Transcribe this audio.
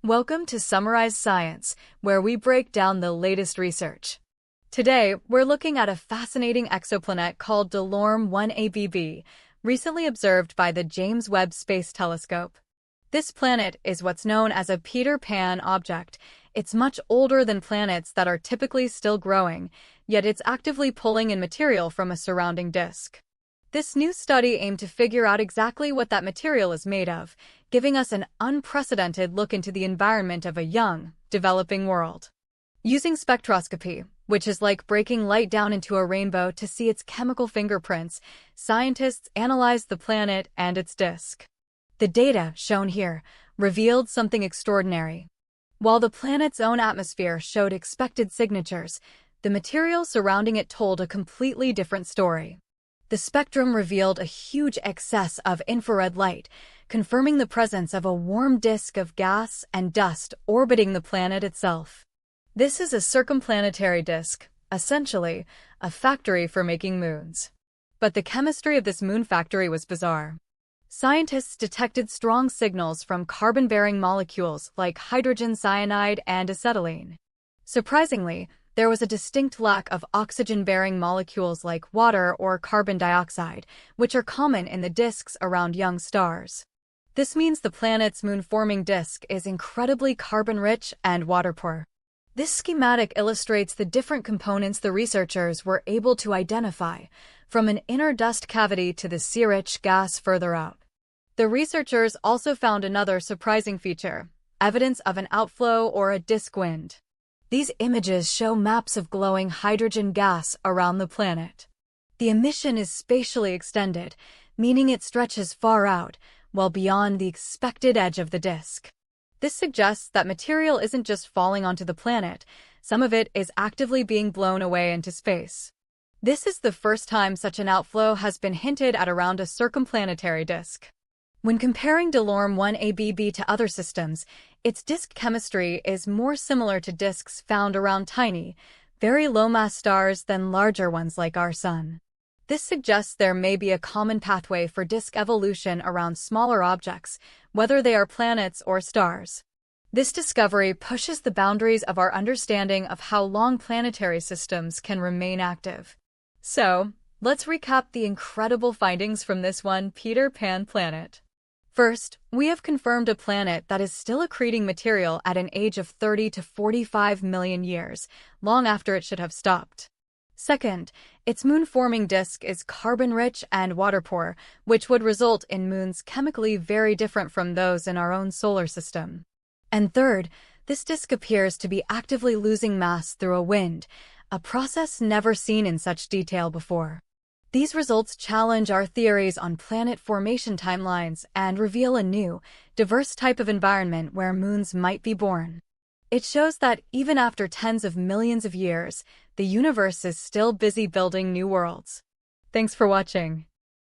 Welcome to Summarize Science, where we break down the latest research. Today, we're looking at a fascinating exoplanet called Delorme 1AB, recently observed by the James Webb Space Telescope. This planet is what's known as a Peter Pan object. It's much older than planets that are typically still growing, yet it's actively pulling in material from a surrounding disk. This new study aimed to figure out exactly what that material is made of, giving us an unprecedented look into the environment of a young, developing world. Using spectroscopy, which is like breaking light down into a rainbow to see its chemical fingerprints, scientists analyzed the planet and its disk. The data, shown here, revealed something extraordinary. While the planet's own atmosphere showed expected signatures, the material surrounding it told a completely different story. The spectrum revealed a huge excess of infrared light, confirming the presence of a warm disk of gas and dust orbiting the planet itself. This is a circumplanetary disk, essentially a factory for making moons. But the chemistry of this moon factory was bizarre. Scientists detected strong signals from carbon-bearing molecules like hydrogen cyanide and acetylene. Surprisingly, there was a distinct lack of oxygen-bearing molecules like water or carbon dioxide, which are common in the disks around young stars. This means the planet's moon-forming disk is incredibly carbon-rich and water-poor. This schematic illustrates the different components the researchers were able to identify, from an inner dust cavity to the sea-rich gas further out. The researchers also found another surprising feature, evidence of an outflow or a disk wind. These images show maps of glowing hydrogen gas around the planet. The emission is spatially extended, meaning it stretches far out, well beyond the expected edge of the disk. This suggests that material isn't just falling onto the planet, some of it is actively being blown away into space. This is the first time such an outflow has been hinted at around a circumplanetary disk. When comparing Delorme 1AB to other systems, its disk chemistry is more similar to disks found around tiny, very low-mass stars than larger ones like our Sun. This suggests there may be a common pathway for disk evolution around smaller objects, whether they are planets or stars. This discovery pushes the boundaries of our understanding of how long planetary systems can remain active. So, let's recap the incredible findings from this one Peter Pan planet. First, we have confirmed a planet that is still accreting material at an age of 30 to 45 million years, long after it should have stopped. Second, its moon-forming disk is carbon-rich and water-poor, which would result in moons chemically very different from those in our own solar system. And third, this disk appears to be actively losing mass through a wind, a process never seen in such detail before. These results challenge our theories on planet formation timelines and reveal a new, diverse type of environment where moons might be born. It shows that even after tens of millions of years, the universe is still busy building new worlds. Thanks for watching.